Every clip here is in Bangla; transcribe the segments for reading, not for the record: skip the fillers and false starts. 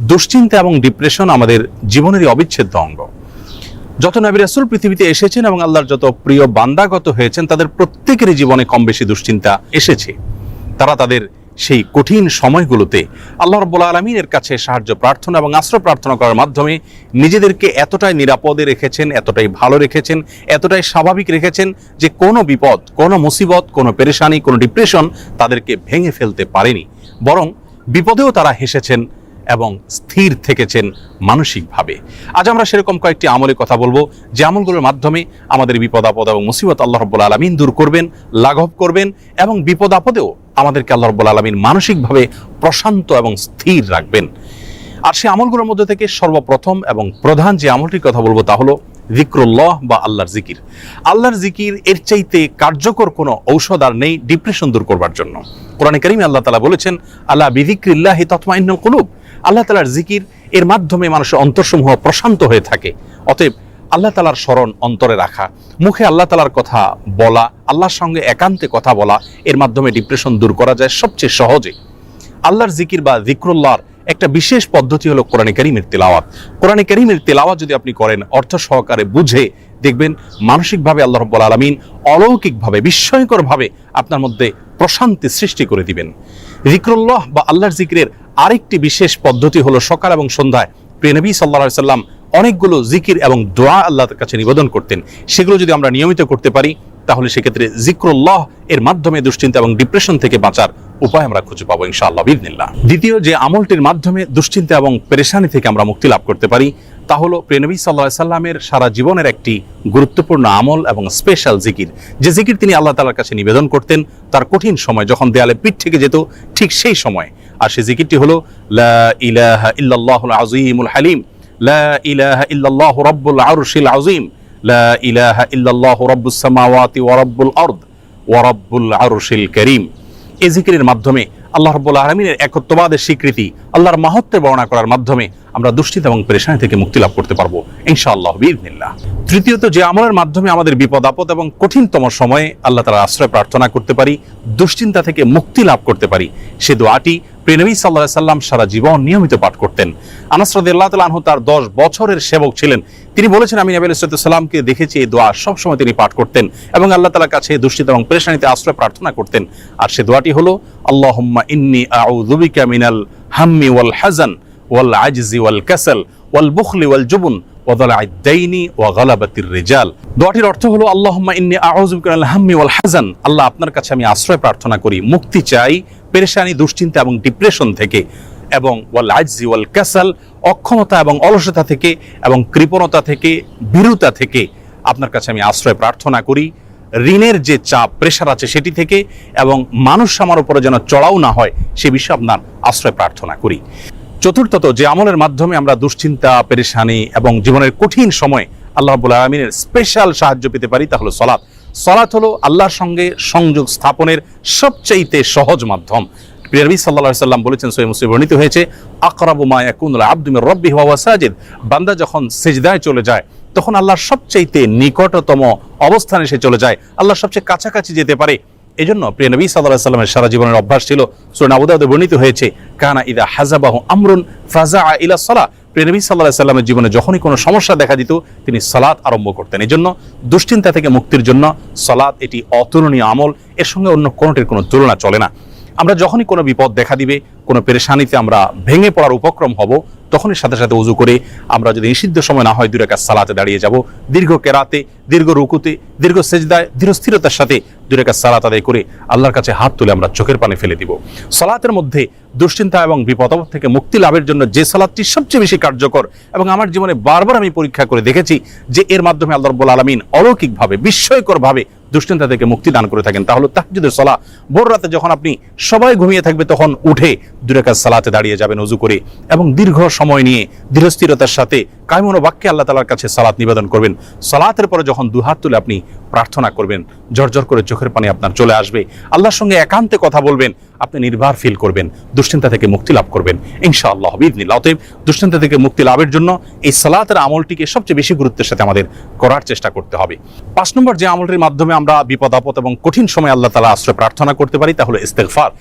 দুশ্চিন্তা এবং ডিপ্রেশন আমাদের জীবনেরই অবিচ্ছেদ্য অঙ্গ। যত নবী রাসূল পৃথিবীতে এসেছেন এবং আল্লাহর যত প্রিয় বান্দাগত হয়েছেন, তাদের প্রত্যেকেরই জীবনে কম বেশি দুশ্চিন্তা এসেছে। তারা তাদের সেই কঠিন সময়গুলোতে আল্লাহ রাব্বুল আলামিনের কাছে সাহায্য প্রার্থনা এবং আশ্রয় প্রার্থনা করার মাধ্যমে নিজেদেরকে এতটাই নিরাপদে রেখেছেন, এতটাই ভালো রেখেছেন, এতটাই স্বাভাবিক রেখেছেন যে কোনো বিপদ, কোনো মুসিবত, কোনো পেরেশানি, কোনো ডিপ্রেশন তাদেরকে ভেঙে ফেলতে পারেনি। বরং বিপদেও তারা হেসেছেন এবং স্থির থেকেছেন মানসিকভাবে। আজ আমরা সেরকম কয়েকটি আমলের কথা বলবো, যে আমলগুলোর মাধ্যমে আমাদের বিপদ আপদ এবং মুসিবত আল্লাহ রাব্বুল আলামিন দূর করবেন, লাঘব করবেন এবং বিপদ আপদেও আমাদেরকে আল্লাহ রাব্বুল আলামিন মানসিকভাবে প্রশান্ত এবং স্থির রাখবেন। আর সেই আমলগুলোর মধ্যে থেকে সর্বপ্রথম এবং প্রধান যে আমলটির কথা বলবো তা হলো যিকরুল্লাহ বা আল্লাহর জিকির। আল্লাহর জিকির এর চাইতে কার্যকর কোনো ঔষধ আর নেই ডিপ্রেশন দূর করবার জন্য। কোরআনে কারীমে আল্লাহ তাআলা বলেছেন, আলা বিযিকরিল্লাহি তাতমাইন্নুল কুলুব। আল্লাহ তাআলার জিকির এর মাধ্যমে মানুষের অন্তরসমূহ প্রশান্ত হয়ে থাকে। অতএব আল্লাহ তাআলার স্মরণ অন্তরে রাখা, মুখে আল্লাহ তাআলার কথা বলা, আল্লাহর সঙ্গে একান্তে কথা বলা, এর মাধ্যমে ডিপ্রেশন দূর করা যায় সবচেয়ে সহজে। আল্লাহর জিকির বা যিকরুল্লাহর একটা বিশেষ পদ্ধতি হলো কোরআনে কারীমের তেলাওয়াত। কোরআনে কারীমের তেলাওয়াত যদি আপনি করেন অর্থ সহকারে বুঝে, দেখবেন মানসিকভাবে আল্লাহ রাব্বুল আলামিন অলৌকিকভাবে, বিস্ময়করভাবে আপনার মধ্যে প্রশান্তি সৃষ্টি করে দিবেন। যিকরুল্লাহ বা আল্লাহর জিকিরের আরেকটি বিশেষ পদ্ধতি হলো সকাল এবং সন্ধ্যায় প্রিয় নবী সাল্লাল্লাহু আলাইহি সাল্লাম অনেকগুলো জিকির এবং দোয়া আল্লাহর কাছে নিবেদন করতেন। সেগুলো যদি আমরা নিয়মিত করতে পারি তাহলে সেক্ষেত্রে যিকরুল্লাহ এর মাধ্যমে দুশ্চিন্তা এবং ডিপ্রেশন থেকে বাঁচার উপায় আমরা খুঁজে পাবো ইনশাআল্লাহ বিইذনিল্লাহ। দ্বিতীয় যে আমলটির মাধ্যমে দুশ্চিন্তা এবং পেরেশানি থেকে আমরা মুক্তি লাভ করতে পারি তা হলো প্রিয় নবী সাল্লাল্লাহু আলাইহি সাল্লামের সারা জীবনের একটি গুরুত্বপূর্ণ আমল এবং স্পেশাল জিকির, যে জিকির তিনি আল্লাহ তাআলার কাছে নিবেদন করতেন তার কঠিন সময়, যখন দেয়ালে পিঠ থেকে যেত ঠিক সেই সময়। আর সেই জিকিরটি হলো লা ইলাহা ইল্লাল্লাহুল আযীমুল হালিম, লা ইলাহা ইল্লাল্লাহু রাব্বুল আরশিল আযীম, লা ইলাহা ইল্লাল্লাহু রাব্বুস সামাওয়াতি ওয়া রাব্বুল আরদ ওয়া রাব্বুল আরশিল কারীম। এই জিকিরের মাধ্যমে আল্লাহ রাব্বুল আলামিনের একত্ববাদের স্বীকৃতি, আল্লাহর মাহাত্ম্যের বর্ণনা করার মাধ্যমে আমরা দুশ্চিন্তা এবং পেরেশানি থেকে মুক্তি লাভ করতে পারবো ইনশাআল্লাহ বিইذনিল্লাহ। তৃতীয়ত যে আমলের মাধ্যমে আমাদের বিপদ আপদ এবং কঠিনতম সময়ে আল্লাহ তাআলার আশ্রয় প্রার্থনা করতে পারি, দুশ্চিন্তা থেকে মুক্তি লাভ করতে পারি, সে দোয়াটি প্রিয় নবী সাল্লাল্লাহু আলাইহি সাল্লাম সারা জীবন নিয়মিত পাঠ করতেন। আনাস রাদিয়াল্লাহু তাআলা আনহু তার 10 বছরের সেবক ছিলেন। তিনি বলেছেন, আমি নবী আলাইহিস সালামকে দেখেছি এই দোয়া সবসময় তিনি পাঠ করতেন এবং আল্লাহ তাআলার কাছে দুশ্চিন্তা এবং পেরেশানিতে আশ্রয় প্রার্থনা করতেন। আর সে দোয়াটি হলো আল্লাহুম্মা ইন্নী আউযু বিকা মিনাল হাম্মি ওয়াল হাযান ওয়াল আজজি ওয়াল কাসাল ওয়াল বুখলি ওয়াল জুবন ওয়া যালা'আদ দাইনি ওয়া গালাবাতির রিজাল। দোয়াটির অর্থ হলো আল্লাহুম্মা ইন্নী আউযু বিকা মিনাল হাম্মি ওয়াল হাযান, আল্লাহ আপনার কাছে আমি আশ্রয় প্রার্থনা করি, মুক্তি চাই পেরেশানি, দুশ্চিন্তা এবং ডিপ্রেশন থেকে, এবং ওয়াল আজজি ওয়াল কাসাল, অক্ষমতা এবং অলসতা থেকে এবং কৃপণতা থেকে, ভীরুতা থেকে আপনার কাছে আমি আশ্রয় প্রার্থনা করি, ঋণের যে চাপ প্রেশার আছে সেটি থেকে, এবং মানুষ আমার উপরে যেন চড়াও না হয় সে বিষয়ে আপনার আশ্রয় প্রার্থনা করি। চতুর্থত যে আমলের মাধ্যমে আমরা দুশ্চিন্তা, পেরেশানি এবং জীবনের কঠিন সময় আল্লাহ রাব্বুল আলামিনের স্পেশাল সাহায্য পেতে পারি তা হলো সালাত। সালাত হলো আল্লাহর সঙ্গে সংযোগ স্থাপনের সবচাইতে সহজ মাধ্যম। প্রিয় নবী সাল্লাল্লাহু আলাইহি সাল্লাম বলেছেন, সহিহ মুসলিমে বর্ণিত হয়েছে, আকরাবু মা ইয়াকুনুল আবদু মির রাব্বিহি ওয়া হুয়া সাজিদ, বান্দা যখন সিজদায় চলে যায় তখন আল্লাহর সবচাইতে নিকটতম অবস্থানে সে চলে যায়, আল্লাহর সবচেয়ে কাছাকাছি যেতে পারে। এজন্য প্রিয় নবী সাল্লাল্লাহু আলাইহি সাল্লামের সারা জীবনের অভ্যাস ছিল, সূরা আবু দাউদে বর্ণিত হয়েছে, কানা ইযা হাযাবাহু আমরুন ফাযাআ ইলা সালাহ। প্রিয় নবী সাল্লাল্লাহু আলাইহি সাল্লামের জীবনে যখনই কোনো সমস্যা দেখা দিত তিনি সালাত আরম্ভ করতেন। এজন্য দুশ্চিন্তা থেকে মুক্তির জন্য সালাত এটি অতুলনীয় আমল, এর সঙ্গে অন্য কোনোটির কোনো তুলনা চলে না। আমরা যখনই কোনো বিপদ দেখা দিবে, কোনো পেরেশানিতে আমরা ভেঙে পড়ার উপক্রম হব, তখনই সাথে সাথে ওযু করে আমরা যদি নিষিদ্ধ সময় না হয় 2 রাকাত সালাতে দাঁড়িয়ে যাব, দীর্ঘ কেরাতে, দীর্ঘ রুকুতে, দীর্ঘ সেজদায় ধীর স্থিরতার সাথে 2 রাকাত সালাত আদায় করে আল্লাহর কাছে হাত তুলে আমরা চোখের পানি ফেলে দিব। সালাতের মধ্যে দুশ্চিন্তা এবং বিপদ থেকে মুক্তি লাভের জন্য যে সালাতটি সবচেয়ে বেশি কার্যকর এবং আমার জীবনে বারবার আমি পরীক্ষা করে দেখেছি যে এর মাধ্যমে আল্লাহ রাব্বুল আলামিন অলৌকিকভাবে, বিস্ময়করভাবে দুশ্চিন্তা থেকে মুক্তি দান করে থাকেন, তা হলো তাহাজ্জুদের সালাত। ভোর রাতে যখন আপনি সবাই ঘুমিয়ে থাকবে তখন উঠে 2 রাকাত সালাতে দাঁড়িয়ে যাবেন ওযু করে এবং দীর্ঘ সময় নিয়ে ধীরস্থিরতার সাথে কায়মন বাক্যে আল্লাহ তাআলার কাছে সালাত নিবেদন করবেন। সালাতের পরে যখন দুহাত তুলে আপনি প্রার্থনা করবেন ঝরঝর করে চোখের পানি আপনার চলে আসবে, আল্লাহর সঙ্গে একান্তে কথা বলবেন, আপনি নির্ভর ফিল করবেন, দুশ্চিন্তা থেকে মুক্তি লাভ করবেন ইনশাআল্লাহ বিইذনিল্লাহ। অতএব দুশ্চিন্তা থেকে মুক্তি লাভের জন্য এই সালাতের আমলটিকে সবচেয়ে বেশি গুরুত্বের সাথে আমাদের করার চেষ্টা করতে হবে। 5 নম্বর যে আমলটির মাধ্যমে আমরা বিপদ আপদ এবং কঠিন সময় আল্লাহ তাআলা আশ্রয় প্রার্থনা করতে পারি তা হলো ইস্তেগফার।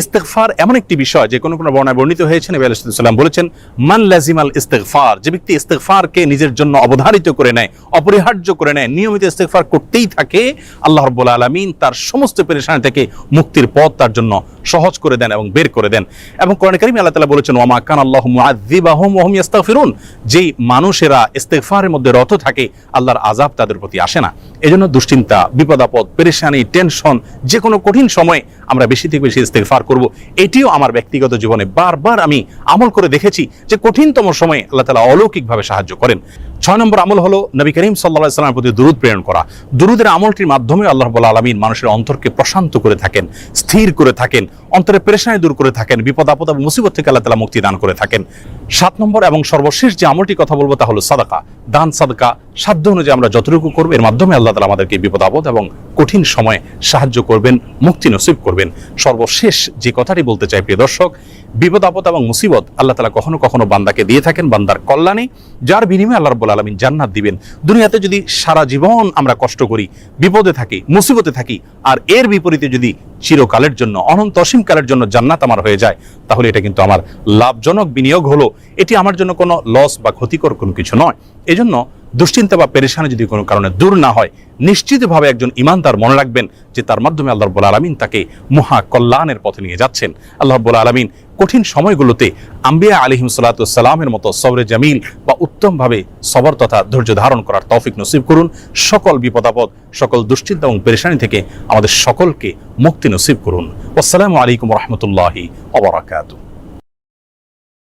ইস্তেগফার এমন একটি বিষয় যে কোনো বর্ণনায় বর্ণিত হয়েছে, নবী আলাইহিস সালাম বলেছেন, মান লাজিমাল ইস্তেগফার, যে ব্যক্তি ইস্তেগফারকে নিজের জন্য অবধারিত করে নেয়, অপরিহার্য করে নেয়, নিয়মিত ইস্তেগফার করতেই থাকে, আল্লাহ রাব্বুল আলামিন তার সমস্ত পেরেশানি থেকে মুক্তির পথ তার জন্য সহজ করে দেন এবং বের করে দেন। এবং কোরআনে কারীমে আল্লাহ তাআলা বলেছেন, ওয়া মা কানা আল্লাহু মুআযযিবাহুম ওয়া হুম ইস্তাগফিরুন, যেই মানুষেরা ইস্তেগফারের মধ্যে রত থাকে আল্লাহর আযাব তাদের প্রতি আসে না। এজন্য দুশ্চিন্তা, বিপদ আপদ, পেরেশানি, টেনশন, যে কোনো কঠিন সময়ে আমরা বেশি থেকে বেশি ইস্তেগফার করব। এটিও আমার ব্যক্তিগত জীবনে বারবার আমি আমল করে দেখেছি যে কঠিনতম সময়ে আল্লাহ তাআলা অলৌকিকভাবে সাহায্য করেন। 6 নম্বর আমল হলো নবী করিম সাল্লাল্লাহু আলাইহি ওয়াসাল্লামের প্রতি দুরূদ প্রেরণ করা। দুরূদের আমলটির মাধ্যমে আল্লাহ রাব্বুল আলামিন মানুষের অন্তরকে প্রশান্ত করে থাকেন, স্থির করে থাকেন, অন্তরের পেরেশানি দূর করে থাকেন, বিপদ আপদ এবং মুসিবত থেকে আল্লাহ তাআলা মুক্তি দান করে থাকেন। 7 নম্বর এবং সর্বশেষ যে আমলটি কথা বলবো তা হলো সাদাকা, দান সাদকা। সাধ্য অনুযায়ী আমরা যতটুকু করব এর মাধ্যমে আল্লাহ তাআলা আমাদেরকে বিপদ আপদ এবং কঠিন সময়ে সাহায্য করবেন, মুক্তি নসিব করবেন। সর্বশেষ যে কথাটি বলতে চাই প্রিয় দর্শক, বিপদ আপদ এবং মুসিবত আল্লাহ তাআলা কখনো কখনো বান্দাকে দিয়ে থাকেন বান্দার কল্যাণে, যার বিনিময়ে আল্লাহ রাব্বুল আলামিন জান্নাত দিবেন। দুনিয়াতে যদি সারা জীবন আমরা কষ্ট করি, বিপদে থাকি, মুসিবতে থাকি, আর এর বিপরীতে যদি চিরকালের জন্য, অনন্ত অসীম কালের জন্য জান্নাত আমার হয়ে যায়, তাহলে এটা কিন্তু আমার লাভজনক বিনিয়োগ হলো। এটি আমার জন্য কোনো লস বা ক্ষতিকর কোনো কিছু নয়। এজন্য দুশ্চিন্তা বা পেরেশানি যদি কোনো কারণে দূর না হয়, নিশ্চিতভাবে একজন ঈমানদার মনে রাখবেন যে তার মাধ্যমে আল্লাহ রাব্বুল আলামিন তাকে মহা কল্যাণের পথে নিয়ে যাচ্ছেন। আল্লাহ রাব্বুল আলামিন কঠিন সময়গুলোতে আম্বিয়া আলাইহিস সালাতু ওয়াস সালামের মতো সবরে জামিল বা উত্তমভাবে সবর তথা ধৈর্য ধারণ করার তৌফিক নসিব করুন। সকল বিপদ আপদ, সকল দুশ্চিন্তা এবং পেরেশানি থেকে আমাদের সকলকে মুক্তি নসিব করুন। আসসালামু আলাইকুম ওয়া রাহমাতুল্লাহি ওয়া বারাকাতুহু।